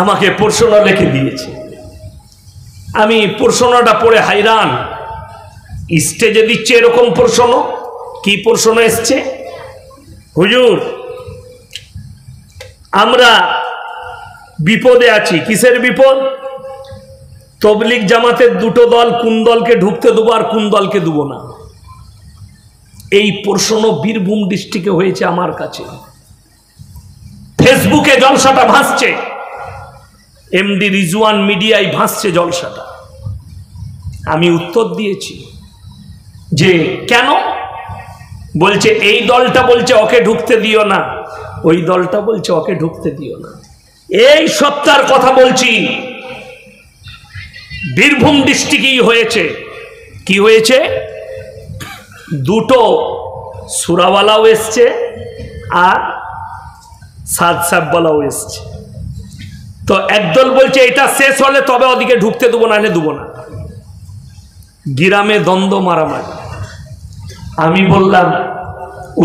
আমাকে প্রশ্ন লিখে দিয়েছে। আমি প্রশ্নটা পড়ে হাইরান। স্টেজে দিচ্ছে এরকম প্রশ্ন। কি প্রশ্ন এসছে? হুজুর, আমরা বিপদে আছি। কিসের বিপদ? তবলিগ জামাতের দুটো দল, কোন দলকে ঢুকতে দেবো আর কোন দলকে দেবো না। এই প্রশ্ন বীরভূম ডিস্ট্রিক্টে হয়েছে আমার কাছে। ফেসবুকে জলসাটা ভাসছে, এমডি রিজওয়ান মিডিয়ায় ভাসছে জলসাটা। আমি উত্তর দিয়েছি যে কেন? বলছে এই দলটা বলছে ওকে ঢুকতে দিও না, ওই দলটা বলছে ওকে ঢুকতে দিও না। এই সপ্তাহের কথা বলছি, বীরভূম ডিস্ট্রিক্টেই হয়েছে। কি হয়েছে? দুটো সুরাওয়ালাও এসছে আর সাদ সাহেবওয়ালাও এসছে। তো একদল বলছে এটা শেষ হলে তবে ওদিকে ঢুকতে দেবো, না হলে দেবো না। গ্রামে দ্বন্দ্ব, মারামারি। আমি বললাম,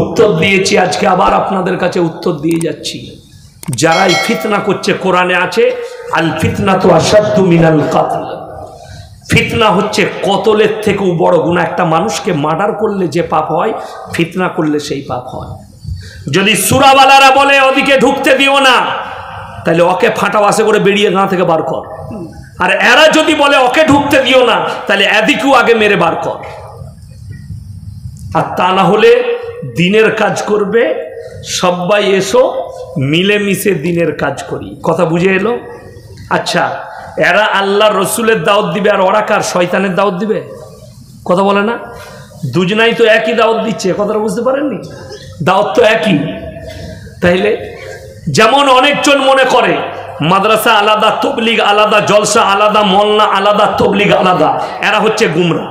উত্তর দিয়েছি, আজকে আবার আপনাদের কাছে উত্তর দিয়ে যাচ্ছি। যারাই ফিতনা করছে, কোরআনে আছে আল ফিতনাতু আশাদ্দু মিনাল কাতল। ফিতনা হচ্ছে কতলের থেকেও বড় গুনাহ। একটা মানুষকে মার্ডার করলে যে পাপ হয়, ফিতনা করলে সেই পাপ হয়। যদি সুরাওয়ালারা বলে ওদিকে ঢুকতে দিও না, তাহলে ওকে ফাটা বাসে করে বেরিয়ে গাঁ থেকে বার কর। আর এরা যদি বলে ওকে ঢুকতে দিও না, তাহলে এদিকেও আগে মেরে বার কর। আর তা না হলে দিনের কাজ করবে, সবাই এসো মিলেমিশে দিনের কাজ করি। কথা বুঝে এলো? আচ্ছা, এরা আল্লাহ রসুলের দাওয়াত দিবে আর ওরা কার? শয়তানের দাওয়াত দিবে। কথা বলে না? দুজনাই তো একই দাওয়াত দিচ্ছে। কথাটা বুঝতে পারেননি? দাওয়াত তো একই। তাইলে যেমন অনেকজন মনে করে মাদ্রাসা আলাদা, তবলিগ আলাদা, জলসা আলাদা, মোল্লা আলাদা, তবলিগ আলাদা, এরা হচ্ছে গুমরা।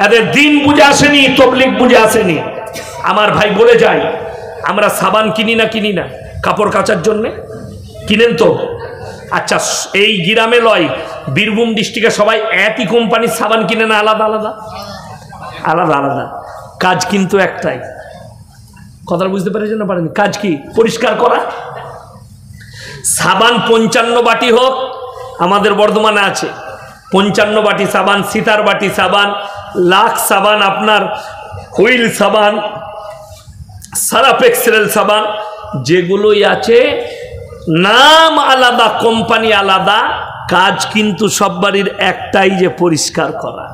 এদের দিন বুঝে আসেনি, তবলিগ বুঝে আসেনি। আমার ভাই বলে যায়, আমরা সাবান কিনি না কাপড় কাচার জন্যে? কিনেন তো? আচ্ছা, এই গ্রামে লয়, বীরভূম ডিস্ট্রিক্টে সবাই একই কোম্পানির সাবান কিনে না? আলাদা আলাদা আলাদা আলাদা। কাজ কিন্তু একটাই। কথাটা বুঝতে পেরেছেন না পারেন? কাজ কি? পরিষ্কার করা। সাবান 55 বাটি হোক, আমাদের বর্ধমানে আছে 55 বাটি সাবান, সিতার বাটি সাবান, লাখ সাবান, আপনার হুইল সাবান, সারাফ এক্সেল সাবান, যেগুলোই আছে নাম আলাদা, কোম্পানি আলাদা, কাজ কিন্তু সব বাড়ির একটাই, যে পরিষ্কার করা।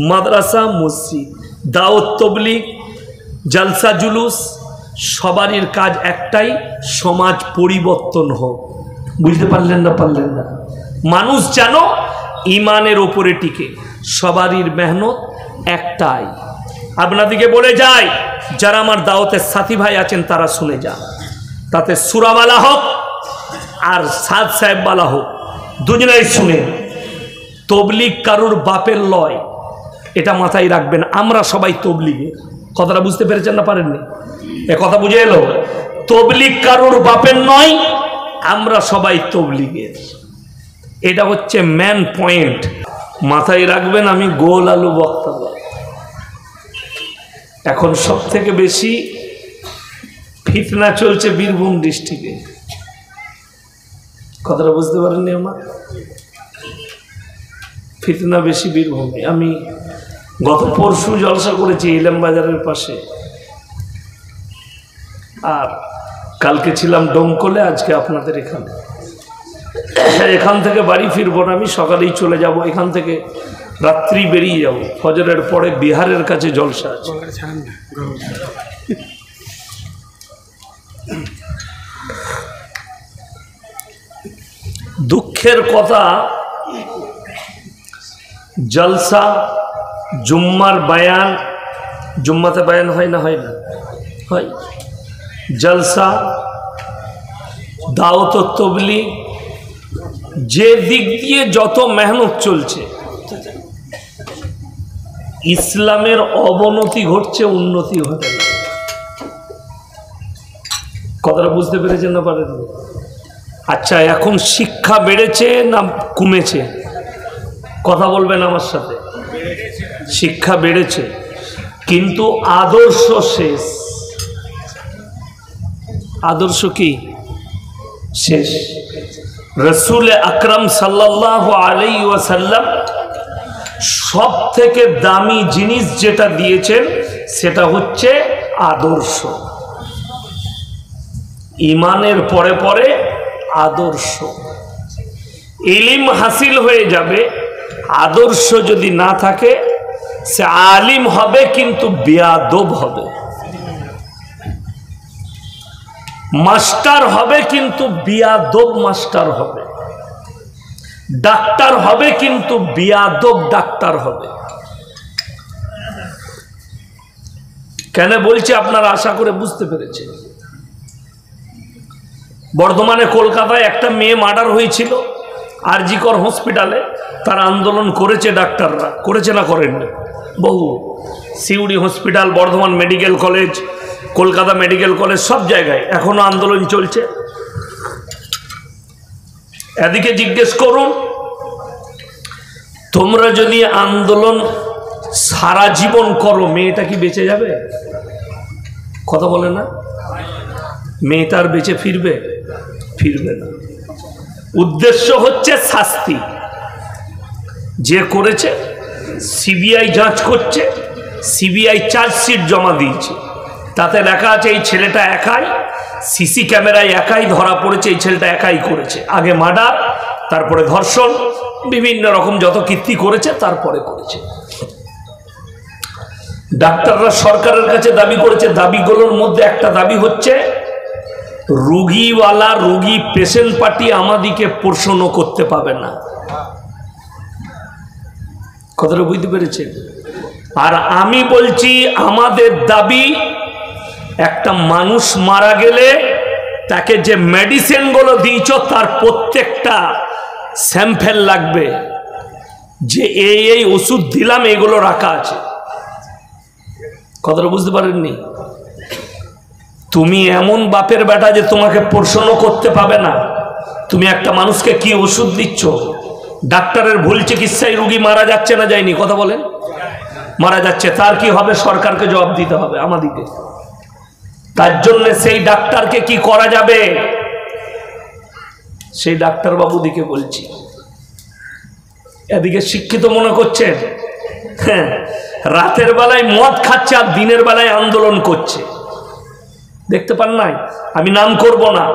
মাদ্রাসা, মসজিদ, দাওয়াত, তবলিগ, জলসা, জুলুস, সবারই কাজ একটাই, সমাজ পরিবর্তন হোক। বুঝতে পারলেন না? পারলেন না? মানুষ যেন ইমানের ওপরে টিকে, সবারই মেহনত একটাই। আপনাদিকে বলে যায়, যারা আমার দাওয়াতের সাথী ভাই আছেন তারা শুনে যান, তাতে সুরাওয়ালা হোক আর সাদ সাহেবওয়ালা হোক, দুজনেই শুনে। তবলিগ কারুর বাপের লয়, এটা মাথায় রাখবেন। আমরা সবাই তবলিগের। কথাটা বুঝতে পেরেছেন না পারেননি? এ কথা বুঝে এলো? তবলিগ কারুর বাপের নয়, আমরা সবাই তবলিগের। এটা হচ্ছে ম্যান পয়েন্ট, মাথায় রাখবেন। আমি গোল আলু বক্তব্য। এখন সব থেকে বেশি ফিতনা চলছে বীরভূম ডিস্ট্রিক্টে। কথাটা বুঝতে পারেননি? আমার ফিতনা বেশি বীরভূমে। আমি গত পরশু জলসা করেছি ইলাম বাজারের পাশে, আর কালকে ছিলাম ডোমকলে, আজকে আপনাদের এখানে। এখান থেকে বাড়ি ফিরবো না, আমি সকালেই চলে যাব। এখান থেকে রাত্রি বেরিয়ে যাব, ফজরের পরে বিহারের কাছে জলসা আছে। দুঃখের কথা, জলসা, জুম্মার বায়ান, জুম্মাতে বায়ান হয় না? হয় না? হয়। জলসা, দাওয়াত ও তাবলীগ, যে দিক দিয়ে যত মেহনত চলছে, ইসলামের অবনতি ঘটছে, উন্নতি ঘটে না। কথাটা বুঝতে পেরেছেন না পারেন? আচ্ছা, এখন শিক্ষা বেড়েছে না কমেছে? কথা বলবেন আমার সাথে। শিক্ষা বেড়েছে, কিন্তু আদর্শ শেষ। আদর্শ কি? শেষ। রসুল আকরাম সাল্লাল্লাহু আলাইহি ওয়াসাল্লাম সব থেকে দামি জিনিস যেটা দিয়েছেন সেটা হচ্ছে আদর্শ। ইমানের পরে পরে আদর্শ। ইলম হাসিল হয়ে যাবে, আদর্শ যদি না থাকে সে আলিম হবে কিন্তু বেয়াদব হবে, মাস্টার হবে কিন্তু বেয়াদব মাস্টার হবে, ডাক্তার হবে কিন্তু বেয়াদব ডাক্তার হবে। কেন বলছি আপনারা আশা করে বুঝতে পেরেছেন। বর্ধমানে কলকাতায় একটা মেয়ে মার্ডার হয়েছিল আরজি কর হসপিটালে, তার আন্দোলন করেছে ডাক্তাররা, করেছে না করেননি? বহু Suri hospital, Bardhaman medical college, Kolkata medical college, সব জায়গায় এখনো আন্দোলন চলছে। এদিকে জিজ্ঞেস করুন, তোমরা যদি আন্দোলন সারা জীবন করো মেয়েটা কি বেঁচে যাবে? কথা বলে না, মেয়েটা আর বেঁচে ফিরবে? ফিরবে না। উদ্দেশ্য হচ্ছে শাস্তি। যে করেছে সিবিআই যাঞ্চ করছে, সিবিআই চার্জশিট জমা দিয়েছে, তাতে লেখা আছে এই ছেলেটা একাই, সিসি ক্যামেরায় একাই ধরা পড়েছে, এই ছেলেটা একাই করেছে। আগে মার্ডার, তারপরে ধর্ষণ, বিভিন্ন রকম যত কীর্তি করেছে তারপরে করেছে। ডাক্তাররা সরকারের কাছে দাবি করেছে, দাবিগুলোর মধ্যে একটা দাবি হচ্ছে রুগীওয়ালা, রুগী পেশেন্ট পার্টি আমাদিকে প্রশ্ন করতে পাবে না। কথাটা বুঝতে পেরেছেন? আর আমি বলছি আমাদের দাবি, একটা মানুষ মারা গেলে তাকে যে মেডিসিনগুলো দিয়েছ তার প্রত্যেকটা স্যাম্পেল লাগবে, যে এই ওষুধ দিলাম এগুলো রাখা আছে। কথাটা বুঝতে পারেননি? তুমি এমন বাপের বেটা যে তোমাকে প্রশ্ন করতে পাবে না, তুমি একটা মানুষকে কি ওষুধ দিচ্ছ? ডাক্তারের ভুল চিকিৎসায় রুগী মারা যাচ্ছে না যায়নি? কথা বলেন, মারা যাচ্ছে, তার কি হবে? সরকারকে জবাব দিতে হবে আমাদিকে। তার জন্য সেই ডাক্তারকে কি করা যাবে? সেই ডাক্তার বাবুদিকে বলছি, এদিকে শিক্ষিত মনে করছেন, হ্যাঁ, রাতের বেলায় মদ খাচ্ছে আর দিনের বেলায় আন্দোলন করছে। দেখতে পান নাই? আমি নাম করব না,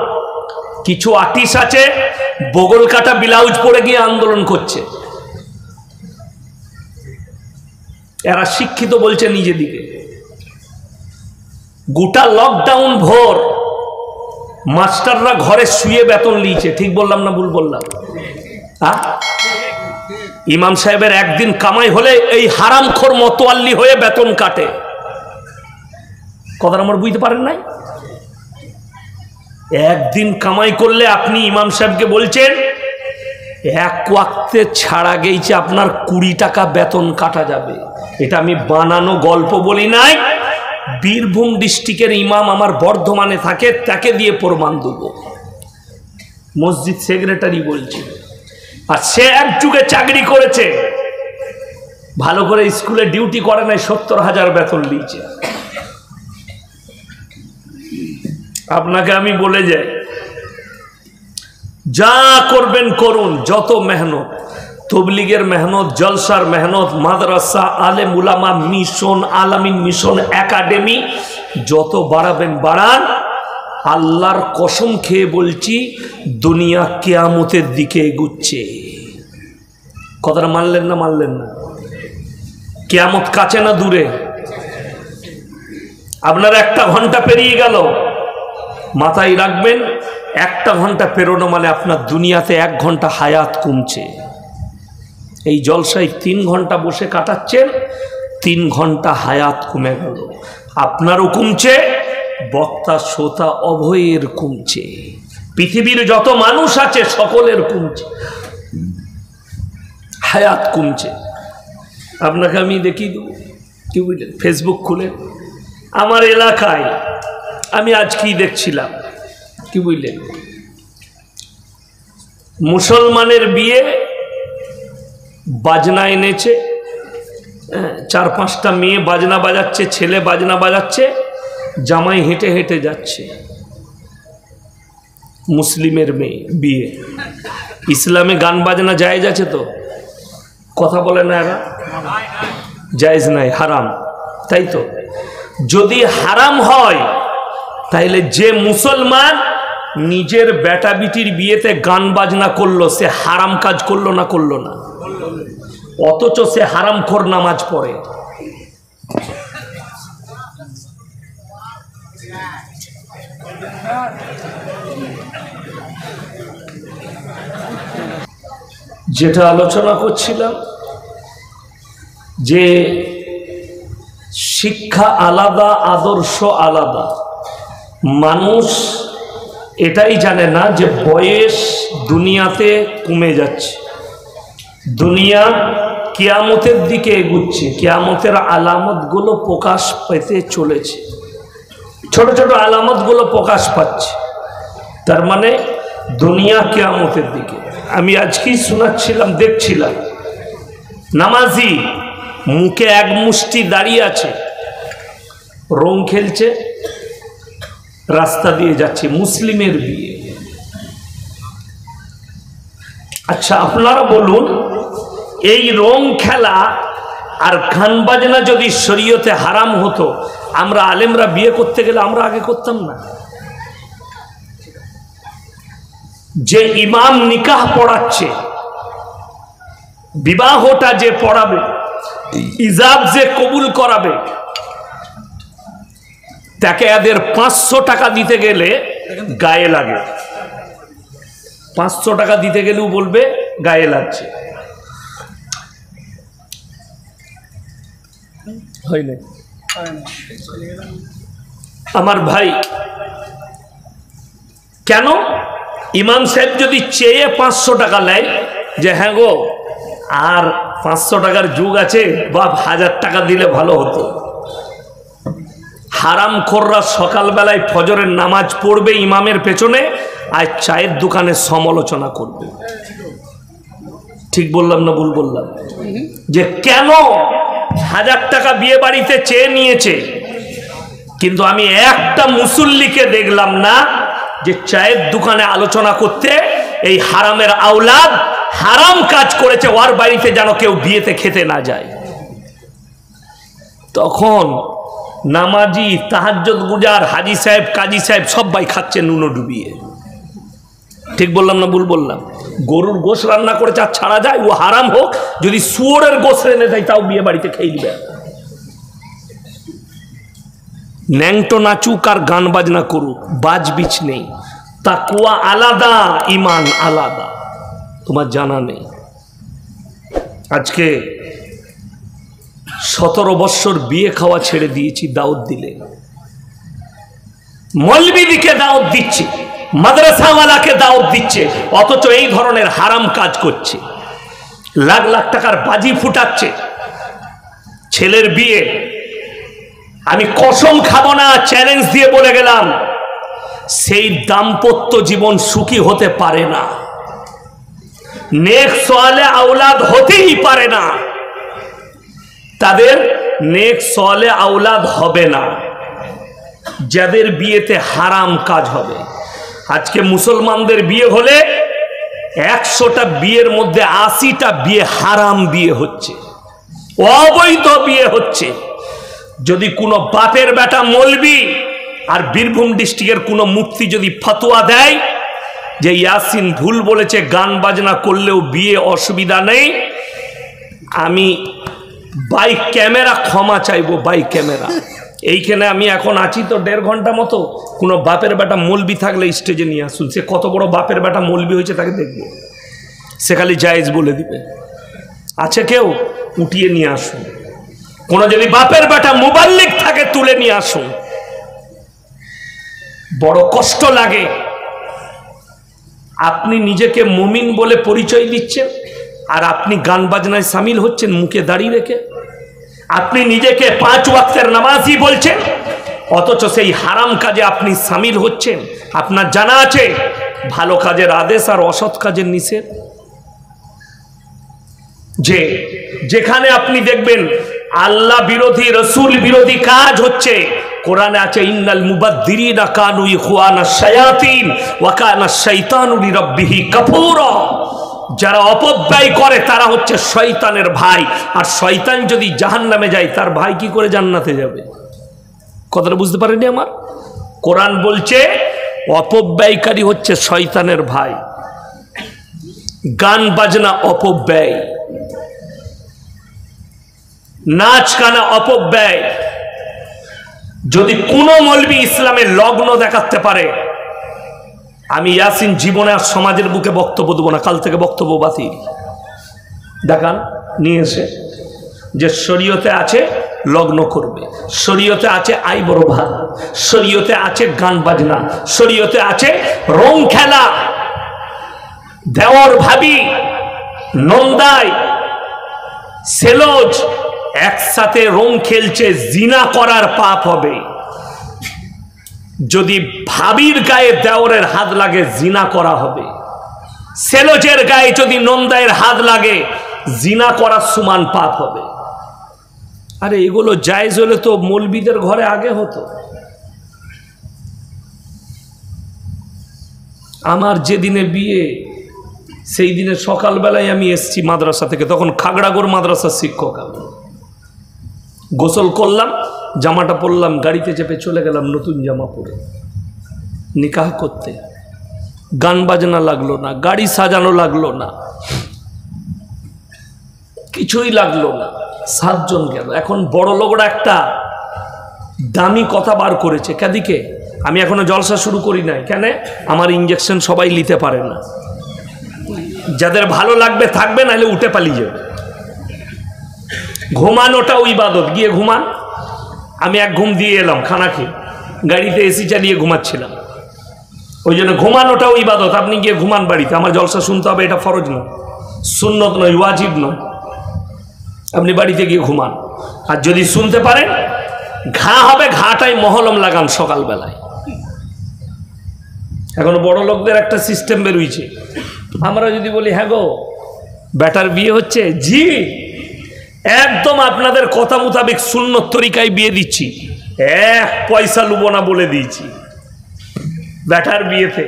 কিছু আর্টিস্ট আছে বগল কাটা ব্লাউজ পরে গিয়ে আন্দোলন করছে। এরা শিক্ষিত বলছে নিজেদিকে। গোটা লকডাউন ভোর মাস্টাররা ঘরে শুয়ে বেতন নিয়েছে। ঠিক বললাম না ভুল বললাম? ইমাম সাহেবের একদিন কামাই হলে এই হারামখোর মতোয়াল্লি হয়ে বেতন কাটে। কথা আমার বুঝতে পারেন নাই? একদিন কামাই করলে আপনি ইমাম সাহেবকে বলছেন এক ওয়াক্তে ছাড়া গেছে আপনার 20 টাকা বেতন কাটা যাবে। এটা আমি বানানো গল্প বলি নাই, বীরভূম ডিস্ট্রিক্টের ইমাম আমার বর্ধমানে থাকে, তাকে দিয়ে প্রমাণ দেব। মসজিদ সেক্রেটারি বলছে, আর সে এক যুগে চাকরি করেছে, ভালো করে স্কুলে ডিউটি করে নাই, 70,000 বেতন নিয়েছে। আপনাকে আমি বলে যাই, যা করবেন করুন, যত মেহনত, তবলিগের মেহনত, জলসার মেহনত, মাদ্রাসা, আলেম উলামা, মিশন, আলামিন মিশন একাডেমি, যত বাড়াবেন বাড়ান। আল্লাহর কসম খেয়ে বলছি, দুনিয়া কিয়ামতের দিকে এগুচ্ছে। কথাটা মানলেন না? মানলেন না? কিয়ামত কাছে না দূরে? আপনার 1 ঘন্টা পেরিয়ে গেল, মাথায় রাখবেন 1 ঘন্টা পেরোনো মানে আপনার দুনিয়াতে 1 ঘন্টা হায়াত কমছে। এই জলসায় 3 ঘন্টা বসে কাটাচ্ছেন, 3 ঘন্টা হায়াত কমে গেল। আপনারও কমছে, বক্তা শ্রোতা অভয়ের কমছে, পৃথিবীর যত মানুষ আছে সকলের কমছে, হায়াত কমছে। আপনাকে আমি দেখিয়ে দেব, কি বুঝলেন? ফেসবুক খুলে আমার এলাকায় আমি আজ কি দেখছিলাম, কি বুঝলেন? মুসলমানের বিয়ে, বাজনা এনেছে, 4-5টা মেয়ে বাজনা বাজাচ্ছে, ছেলে বাজনা বাজাচ্ছে, জামাই হেঁটে হেঁটে যাচ্ছে। মুসলিমের মেয়ে বিয়ে, ইসলামে গান বাজনা জায়েজ আছে তো? কথা বলে না এরা, জায়েজ নাই, হারাম, তাই তো? যদি হারাম হয় তাইলে যে মুসলমান নিজের বেটা বিটির বিয়েতে গান বাজনা করলো সে হারাম কাজ করলো না করলো না? অথচ সে হারামখোর নামাজ পড়ে। যেটা আলোচনা করছিলাম যে শিক্ষা আলাদা, আদর্শ আলাদা। মানুষ এটাই জানে না যে বয়স দুনিয়াতে কমে যাচ্ছে, দুনিয়া কিয়ামতের দিকে এগুচ্ছে, কিয়ামতের আলামতগুলো প্রকাশ পেতে চলেছে, ছোট ছোট আলামতগুলো প্রকাশ পাচ্ছে, তার মানে দুনিয়া কিয়ামতের দিকে। আমি আজকেই শোনাচ্ছিলাম, দেখছিলাম নামাজি মুখে এক মুষ্টি দাঁড়িয়ে আছে, রং খেলছে, রাস্তা দিয়ে যাচ্ছে, মুসলিমের বিয়ে। আচ্ছা আপনারা বলুন, এই রং খেলা আর গান বাজনা যদি শরীয়তে হারাম হতো, আমরা আলেমরা বিয়ে করতে গেলে আমরা আগে করতাম না? যে ইমাম নিকাহ পড়াচ্ছে, বিবাহটা যে পড়াবে, ইজাব যে কবুল করাবে, তাকে এদের 500 টাকা দিতে গেলে গায়ে লাগে। 500 টাকা দিতে গেলেও বলবে গায়ে লাগছে। আমার ভাই, কেন ইমাম সাহেব যদি চেয়ে 500 টাকা নেয় যে হ্যাঁ গো আর 500 টাকার যুগ আছে, বাপ 1000 টাকা দিলে ভালো হতো। হারামখোররা সকালবেলায় ফজরের নামাজ পড়বে ইমামের পেছনে, আর চায়ের দোকানে সমালোচনা করবে। ঠিক বললাম না ভুল বললাম? যে কেন 1000 টাকা বিয়ে বাড়িতে চেয়ে নিয়েছে, কিন্তু আমি একটা মুসল্লিকে দেখলাম না যে চায়ের দোকানে আলোচনা করতে এই হারামের আওলাদ হারাম কাজ করেছে, ওর বাড়িতে যেন কেউ বিয়েতে খেতে না যায়। তখন নামাজি, তাহাজ্জুদ গুজার, হাজি সাহেব, কাজী সাহেব সবাই খাচ্ছে নুনো ডুবিয়ে। ঠিক বললাম না ভুল বললাম? গরুর গোশ রান্না করে চা ছাড়া যায়, ও হারাম হোক, যদি শুয়োরের গোশ এনে দেয় তাও বিয়ে বাড়িতে খেয়ে দিবে। ন্যাংটো নাচুক আর গান বাজনা করুক, বাজবিচ নেই। তাকওয়া আলাদা, ইমান আলাদা, তোমার জানা নেই। আজকে 17 বৎসর বিয়ে খাওয়া ছেড়ে দিয়েছি, দাওয়াত দিলে মৌলবীকে দাওয়াত দিচ্ছে, মাদ্রাসাওয়ালাকে দাওয়াত দিচ্ছে, অথচ এই ধরনের হারাম কাজ করছে, লাখ লাখ টাকার বাজি ফুটাচ্ছে। ছেলের বিয়ে, আমি কসম খাবো না, চ্যালেঞ্জ দিয়ে বলে গেলাম, সেই দাম্পত্য জীবন সুখী হতে পারে না, নেক সালে আওলাদ হতেই পারে না, তাদের নেক সালে আওলাদ হবে না, যাদের বিয়েতে হারাম কাজ হবে। আজকে মুসলমানদের বিয়ে হলে 100টা বিয়ের মধ্যে 80টা বিয়ে হারাম বিয়ে হচ্ছে, অবৈধ বিয়ে হচ্ছে। যদি কোনো বাপের বেটা মৌলবি আর বীরভূম ডিস্ট্রিক্টের কোনো মুফতি যদি ফতোয়া দেয় যে ইয়াসিন ভুল বলেছে, গান বাজনা করলেও বিয়ে অসুবিধা নেই, আমি বাই ক্যামেরা ক্ষমা চাইবো, বাই ক্যামেরা। এইখানে আমি এখন আছি তো 1.5 ঘন্টা মতো, কোনো বাপের বেটা মৌলবি থাকলে স্টেজে নিয়ে আসুন, সে কত বড় বাপের বেটা মৌলবি হয়েছে তাকে দেখবো, সে খালি জায়েজ বলে দিবে। আছে কেউ? উঠিয়ে নিয়ে আসুন। কোনো যদি বাপের বেটা মুবাল্লিগ থাকে তুলে নিয়ে আসুন। বড় কষ্ট লাগে, আপনি নিজেকে মুমিন বলে পরিচয় দিচ্ছেন আর আপনি গান বাজনায় সামিল হচ্ছেন মুখে দাঁড়িয়ে রেখে। আপনি নিজেকে 5 ওয়াক্তের নামাজি বলছেন, অথচ সেই হারাম কাজে আপনি সামিল হচ্ছেন। আপনার জানা আছে ভালো কাজের আদেশ আর অসৎ কাজের নিষেধ? যে যেখানে আপনি দেখবেন আল্লাহ বিরোধী রসুল বিরোধী কাজ হচ্ছে। কোরআনে আছে ইন্নাল মুবাদ্দিরিনা কানু ইখওয়ানাশ শায়াতিন ওয়া কানাশ শাইতানু লিরাব্বিহি কাফুরা। যারা অপব্যয় করে তারা হচ্ছে শয়তানের ভাই, আর শয়তান যদি জাহান্নামে যায় তার ভাই কি করে জান্নাতে যাবে? কথাটা বুঝতে পারেনি আমার? কোরআন বলছে অপব্যয়কারী হচ্ছে শয়তানের ভাই। গান বাজনা অপব্যয়, নাচ গানা অপব্যয়। যদি কোনো মৌলবি ইসলামের লগ্ন দেখাতে পারে, আমি ইয়াসিন জীবনে আর সমাজের বুকে বক্তব্য দেবো না, কাল থেকে বক্তব্য বাতিল। দেখান নিয়ে এসে যে শরীয়তে আছে লগ্ন করবে, শরীয়তে আছে আই বড় ভাত, শরীয়তে আছে গান বাজনা, শরীয়তে আছে রং খেলা। দেওর ভাবি নন্দাই সেলোজ একসাথে রং খেলছে, জিনা করার পাপ হবে। যদি ভাবির গায়ে দেওরের হাত লাগে জিনা করা হবে। সেলোজের গায়ে যদি নন্দায়ের হাত লাগে জিনা করার সমান পাপ হবে। আরে এগুলো জায়েজ হলে তো মৌলবীদের ঘরে আগে হতো। আমার যেদিনে বিয়ে সেই দিনে সকালবেলায় আমি এসছি মাদ্রাসা থেকে, তখন খাগড়াগড় মাদ্রাসার শিক্ষক। আমি গোসল করলাম, জামাটা পরলাম, গাড়িতে চেপে চলে গেলাম নতুন জামা পরে নিকাহ করতে। গান বাজনা লাগলো না, গাড়ি সাজানো লাগলো না, কিছুই লাগলো না। 7 জন গেল। এখন বড় লোকরা একটা দামি কথা বার করেছে। কাদিকে আমি এখনো জলসা শুরু করি নাই, কেন? আমার ইঞ্জেকশন সবাই নিতে পারে না। যাদের ভালো লাগবে থাকবে, নাহলে উঠে পালিয়ে যাবে। ঘুমানোটাও ইবাদত, গিয়ে ঘুমান। আমি এক ঘুম দিয়ে এলাম খানা খেয়ে, গাড়িতে এসি চালিয়ে ঘুমাচ্ছিলাম। ওই জন্য ঘুমানোটাও ইবাদত। আপনি গিয়ে ঘুমান বাড়িতে, আমার জলসা শুনতে হবে, এটা ফরজ নয়, সুন্নত নয়, ওয়াজিব নয়। আপনি বাড়িতে গিয়ে ঘুমান। আর যদি শুনতে পারেন ঘা হবে, ঘাটাই মহলম লাগান সকালবেলায়। এখনো বড় লোকদের একটা সিস্টেম বেরোইছে। আমরা যদি বলি হ্যাঁ গো বেটার বিয়ে হচ্ছে, জি একদম আপনাদের কথা মোতাবেক সুন্নত তরিকায় বিয়ে দিচ্ছি, 1 পয়সা লুবো না বলে দিয়েছি বেটার বিয়েতে।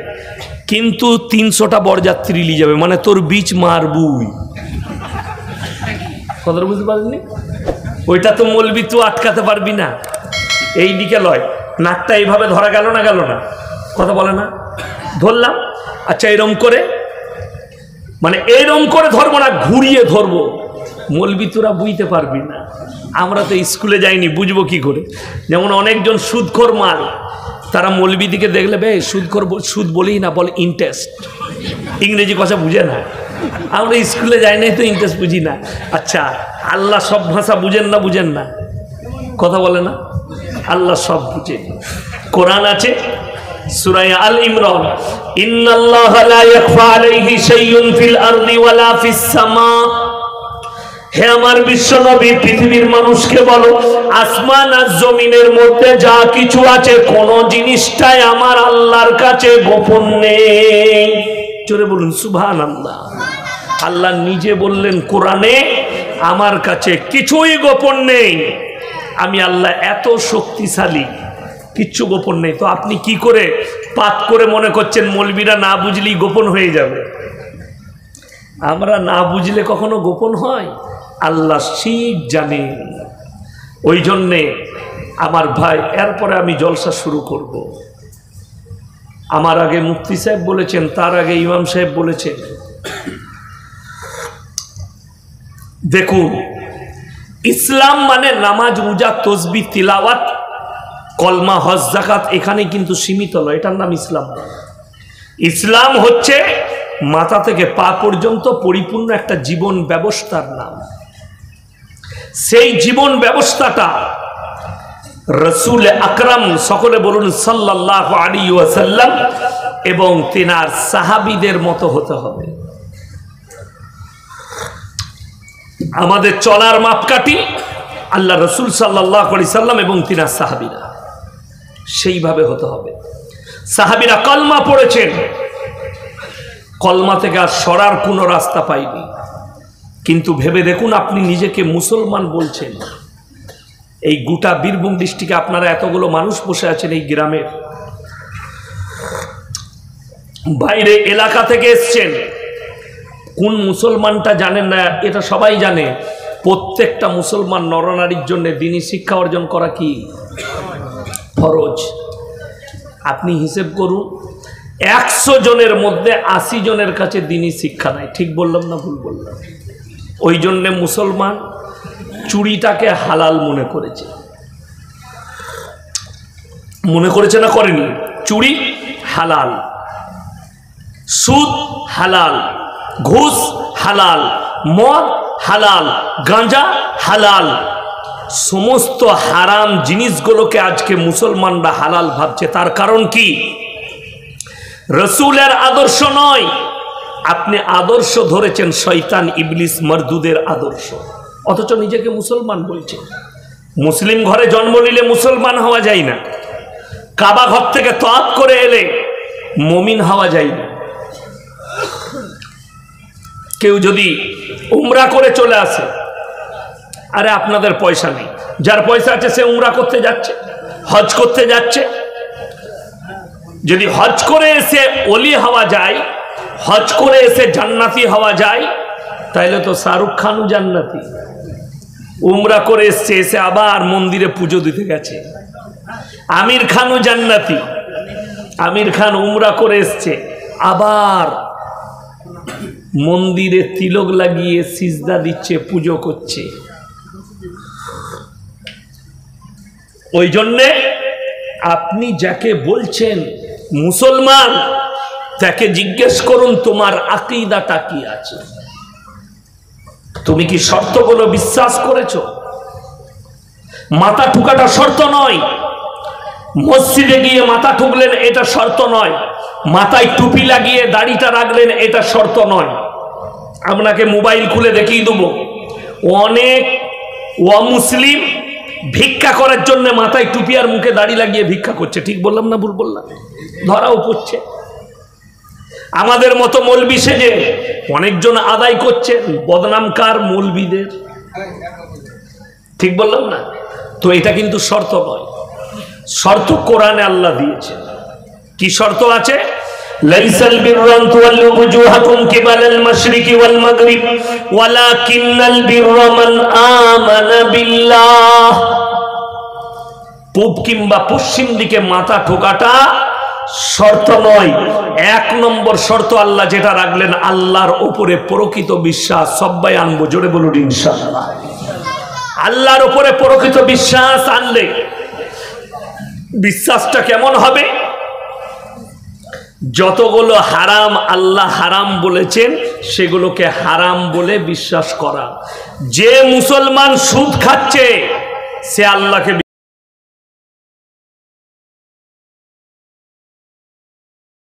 কিন্তু 300টা বরযাত্রী নিয়ে যাবে, মানে তোর বীজ মারবুই। কথাটা বুঝতে পারলি? ওইটা তো মৌলবি তুই আটকাতে পারবি না। এই দিকে লয়, নাকটা এইভাবে ধরা গেল না, গেল না, কথা বলে না, ধরলাম। আচ্ছা এরম করে, মানে এরম করে ধরবো না, ঘুরিয়ে ধরবো। মৌলবি তোরা বুঝতে পারবি না। আমরা তো স্কুলে যাইনি, বুঝবো কি করে? যেমন অনেকজন সুদখোর মাল, তারা মৌলবি দিকে দেখলে বে সুদখোর, সুদ বলেই না, বলে ইন্টারেস্ট। ইংরেজি কথা বুঝে না। আমরা স্কুলে যাই নাই তো ইন্টারেস্ট বুঝি না। আচ্ছা আল্লাহ সব ভাষা বুঝেন না? বুঝেন না, কথা বলে না। আল্লাহ সব বুঝে। কোরআন আছে সূরা আল ইমরান, ইন্নাল্লাহা লা ইয়াখফা আলাইহি শাইউন ফিল আরদি ওয়ালা ফিস সামা। হে আমার বিশ্বনবী, পৃথিবীর মানুষকে বলো, আসমান আর জমিনের মধ্যে যা কিছু আছে কোন জিনিসটাই আমার আল্লাহর কাছে গোপন নেই। জোরে বলুন সুবহানাল্লাহ। আল্লাহ নিজে বললেন কোরআনে, আমার কাছে কিছুই গোপন নেই, আমি আল্লাহ এত শক্তিশালী, কিচ্ছু গোপন নেই। তো আপনি কি করে পাপ করে মনে করছেন মৌলবীরা না বুঝলেই গোপন হয়ে যাবে? আমরা না বুঝলে কখনো গোপন হয়? আল্লাহ ঠিক জানেন। ওই জন্যে আমার ভাই, এরপরে আমি জলসা শুরু করব। আমার আগে মুফতি সাহেব বলেছেন, তার আগে ইমাম সাহেব বলেছেন। দেখুন, ইসলাম মানে নামাজ, রোজা, তাসবিহ, তিলাওয়াত, কলমা, হজ, যাকাত, এখানে কিন্তু সীমিত নয়। এটার নাম ইসলাম। ইসলাম হচ্ছে মাথা থেকে পা পর্যন্ত পরিপূর্ণ একটা জীবন ব্যবস্থার নাম। সেই জীবন ব্যবস্থাটা রসুল আকরাম, সকলে বলুন সাল্লাল্লাহু আলাইহি ওয়াসাল্লাম, এবং তিনার সাহাবীদের মতো হতে হবে। আমাদের চলার মাপকাঠি আল্লাহ রসুল সাল্লাল্লাহু আলাইহি সাল্লাম এবং তিনার সাহাবীরা, সেইভাবে হতে হবে। সাহাবীরা কলমা পড়েছেন, কলমা থেকে আর সরার কোনো রাস্তা পাইনি। কিন্তু ভেবে দেখুন, আপনি নিজেকে মুসলমান বলছেন, এই গোটা বীরভূম ডিস্ট্রিক্টে আপনারা এতগুলো মানুষ বসে আছেন এই গ্রামের, বাইরে এলাকা থেকে এসছেন, কোন মুসলমানটা জানেন না? এটা সবাই জানে, প্রত্যেকটা মুসলমান নরনারীর জন্য দ্বীনি শিক্ষা অর্জন করা কি ফরজ। আপনি হিসেব করুন, 100 জনের মধ্যে 80 জনের কাছে দ্বীনি শিক্ষা নাই। ঠিক বললাম না ভুল বললাম? ওই জন্যে মুসলমান চুরিটাকে হালাল মনে করেছে। মনে করেছে না করেনি? চুরি হালাল, সুদ হালাল, ঘুষ হালাল, মদ হালাল, গাঁজা হালাল, সমস্ত হারাম জিনিসগুলোকে আজকে মুসলমানরা হালাল ভাবছে। তার কারণ কি? রসুলের আদর্শ নয়, আপনি আদর্শ ধরেছেন শয়তান ইবলিস মরদুদের আদর্শ, অথচ নিজেকে মুসলমান বলছে। মুসলিম ঘরে জন্ম নিলে মুসলমান হওয়া যায় না, কাবা ঘর থেকে তওয়াফ করে এলে মুমিন হওয়া যায় না। কেউ যদি উমরা করে চলে আসে, আরে আপনাদের পয়সা নেই, যার পয়সা আছে সে উমরা করতে যাচ্ছে, হজ করতে যাচ্ছে। যদি হজ করে এসে ওলি হওয়া যায়, হজ করে এসে জান্নাতি হওয়া যায়, তাইলে তো শাহরুখ খানও জান্নাতি। উমরা করে এসছে, এসে আবার মন্দিরে পুজো দিতে গেছে। আমির খানও জান্নাতি, আমির খান উমরা করে এসছে, আবার মন্দিরে তিলক লাগিয়ে সিজদা দিচ্ছে, পুজো করছে। ওই জন্যে আপনি যাকে বলছেন মুসলমান, তাকে জিজ্ঞেস করুন তোমার আকীদাটা কি আছে, তুমি কি শর্তগুলো বিশ্বাস করেছো? মাথা ঠুকাটা শর্ত নয়, মসজিদে গিয়ে মাথা ঠুকলেন এটা শর্ত নয়, মাথায় টুপি লাগিয়ে দাড়িটা রাখলেন এটা শর্ত নয়। আপনাকে মোবাইল খুলে দেখিয়ে দেবো, অনেক অমুসলিম ভিক্ষা করার জন্য মাথায় টুপি আর মুখে দাড়ি লাগিয়ে ভিক্ষা করছে। ঠিক বললাম না ভুল বললাম? ধরাও পড়ছে। আমাদের মতো মৌলবি সেজে অনেকজন আদায় করছে, বদনাম কার? মৌলবিদের। ঠিক বললাম না? তো এটা কিন্তু শর্ত নয়, শর্ত কোরআনে আল্লাহ দিয়েছে। কি শর্ত আছে? লাইসাল বিররা আন তুওয়াল্লু ওয়ুজুহাকুম কিবালাল মাশরিকি ওয়াল মাগরিব ওয়ালাকিন্নাল বিররা মান আমানা বিল্লাহ। পূব কিংবা পশ্চিম দিকে মাথা ঠোকাটা শর্ত নয়। 1 নম্বর শর্ত আল্লাহ যেটা রাখলেন, আল্লাহর উপরে প্রকৃত বিশ্বাস। সবাই আনবো, জোরে বলুন ইনশাআল্লাহ। আল্লাহর উপরে প্রকৃত বিশ্বাস আনলে বিশ্বাসটা কেমন হবে? যতগুলো হারাম আল্লাহ হারাম বলেছেন সেগুলোকে হারাম বলে বিশ্বাস করা। যে মুসলমান সুদ খাচ্ছে সে আল্লাহকে